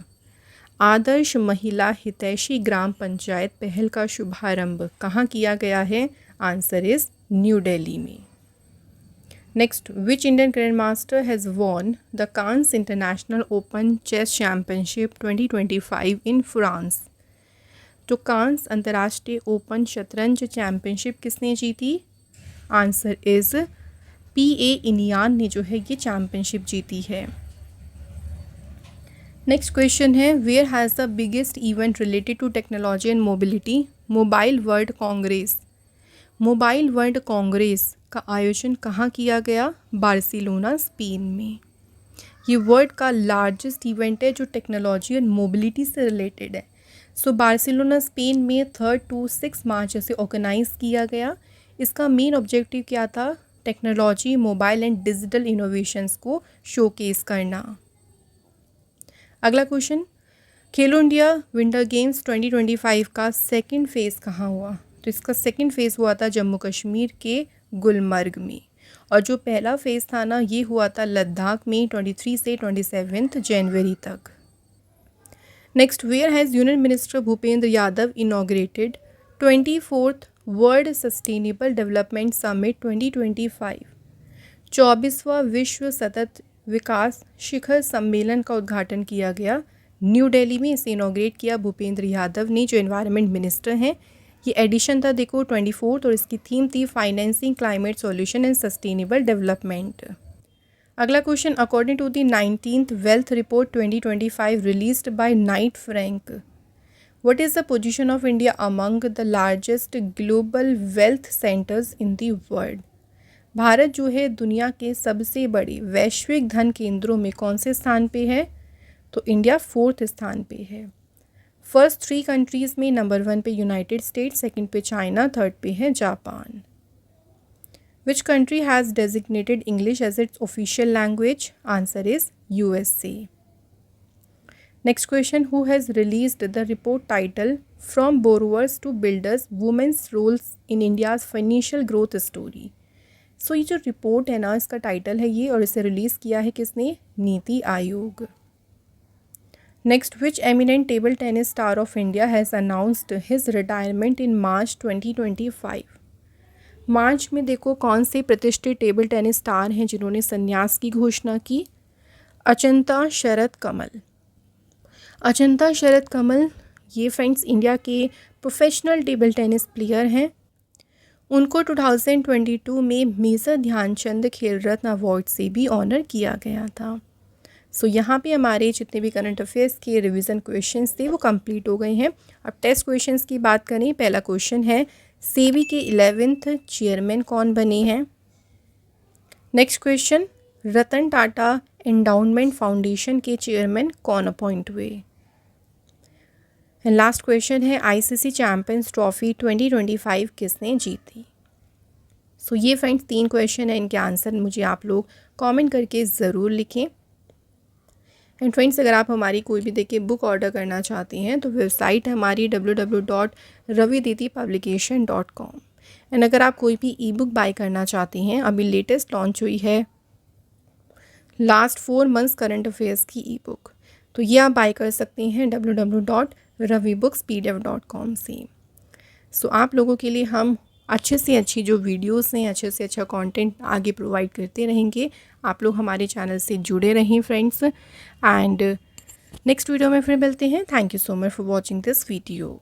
आदर्श महिला हितैषी ग्राम पंचायत पहल का शुभारंभ कहाँ किया गया है? आंसर इज न्यू दिल्ली में। Next, which Indian grand master has won the Cannes international open chess championship 2025 in France. तो कांस अंतर्राष्ट्रीय ओपन शतरंज चैम्पियनशिप किसने जीती? आंसर इज PA इनियान ने जो है ये चैम्पियनशिप जीती है। नेक्स्ट क्वेश्चन है, where has the biggest event related to technology and mobility Mobile World Congress. Mobile World Congress का आयोजन कहाँ किया गया? बार्सिलोना स्पेन में। ये वर्ल्ड का लार्जेस्ट इवेंट है जो टेक्नोलॉजी एंड मोबिलिटी से रिलेटेड है। सो बार्सिलोना स्पेन में 3 to 6 मार्च से ऑर्गेनाइज किया गया। इसका मेन ऑब्जेक्टिव क्या था? Technology, mobile and digital innovations को शोकेस करना। अगला क्वेश्चन, खेलो इंडिया विंटर गेम्स 2025 का सेकंड फेज़ कहाँ हुआ? तो इसका सेकंड फेज़ हुआ था जम्मू कश्मीर के गुलमर्ग में, और जो पहला फेज़ था ना, ये हुआ था लद्दाख में 23 से 27 जनवरी तक। Next, where has union minister Bhupender Yadav inaugurated 24th world sustainable development summit 2025। 24वां विश्व सतत विकास शिखर सम्मेलन का उद्घाटन किया गया न्यू दिल्ली में। इसे इनॉग्रेट किया भूपेंद्र यादव ने, जो एनवायरनमेंट मिनिस्टर हैं। ये एडिशन था देखो 24th, और इसकी थीम थी financing climate solution and sustainable development. अगला question, according to the 19th wealth report 2025 released by Knight Frank, what is the position of India among the largest global wealth centers in the world? Bharat जो है दुनिया के सबसे बड़े वैश्विक धन केंद्रों में कौन से स्थान पे है? तो इंडिया 4th स्थान पे है। फर्स्ट 3 कंट्रीज़ में नंबर 1 पे यूनाइटेड स्टेट्स, सेकंड पे चाइना, थर्ड पे है Japan. Which country has designated English as its official language? Answer is USA। Next question, who has released the report title From Borrowers to Builders Women's Roles in India's Financial Growth Story? So ये जो रिपोर्ट है ना, इसका टाइटल है ये, और इसे रिलीज़ किया है किसने? NITI Aayog. Next, which eminent table tennis star of India has announced his retirement in March 2025। March में देखो कौन से प्रतिष्ठित टेबल टेनिस स्टार हैं जिन्होंने संन्यास की घोषणा की? अचंता शरद कमल। अजंता शरद कमल, ये फ्रेंड्स इंडिया के प्रोफेशनल टेबल टेनिस प्लेयर हैं। उनको 2022 में मेजर ध्यानचंद खेल रत्न अवार्ड से भी ऑनर किया गया था। सो यहाँ पे हमारे जितने भी करंट अफेयर्स के रिवीजन क्वेश्चंस थे वो कंप्लीट हो गए हैं। अब टेस्ट क्वेश्चंस की बात करें, पहला क्वेश्चन है सेबी के 11th चेयरमैन कौन बने हैं। नेक्स्ट क्वेश्चन, रतन टाटा एंडाउनमेंट फाउंडेशन के चेयरमैन कौन अपॉइंट हुए। लास्ट क्वेश्चन है आईसीसी चैंपियंस ट्रॉफी 2025 किसने जीती। सो ये फ्रेंड्स 3 क्वेश्चन है, इनके आंसर मुझे आप लोग कमेंट करके ज़रूर लिखें। एंड फ्रेंड्स, अगर आप हमारी कोई भी देखिए बुक ऑर्डर करना चाहती हैं तो वेबसाइट है हमारी www.raviditipublication.com। एंड अगर आप कोई भी ई बुक बाय करना चाहती हैं, अभी लेटेस्ट लॉन्च हुई है लास्ट 4 मंथ्स करंट अफेयर्स की ई बुक, तो ये आप बाय कर सकती हैं www.ravibookspdf.com से। सो आप लोगों के लिए हम अच्छे से अच्छी जो वीडियोस हैं, अच्छे से अच्छा कंटेंट आगे प्रोवाइड करते रहेंगे। आप लोग हमारे चैनल से जुड़े रहें फ्रेंड्स। एंड नेक्स्ट वीडियो में फिर मिलते हैं। Thank you so much for watching this video.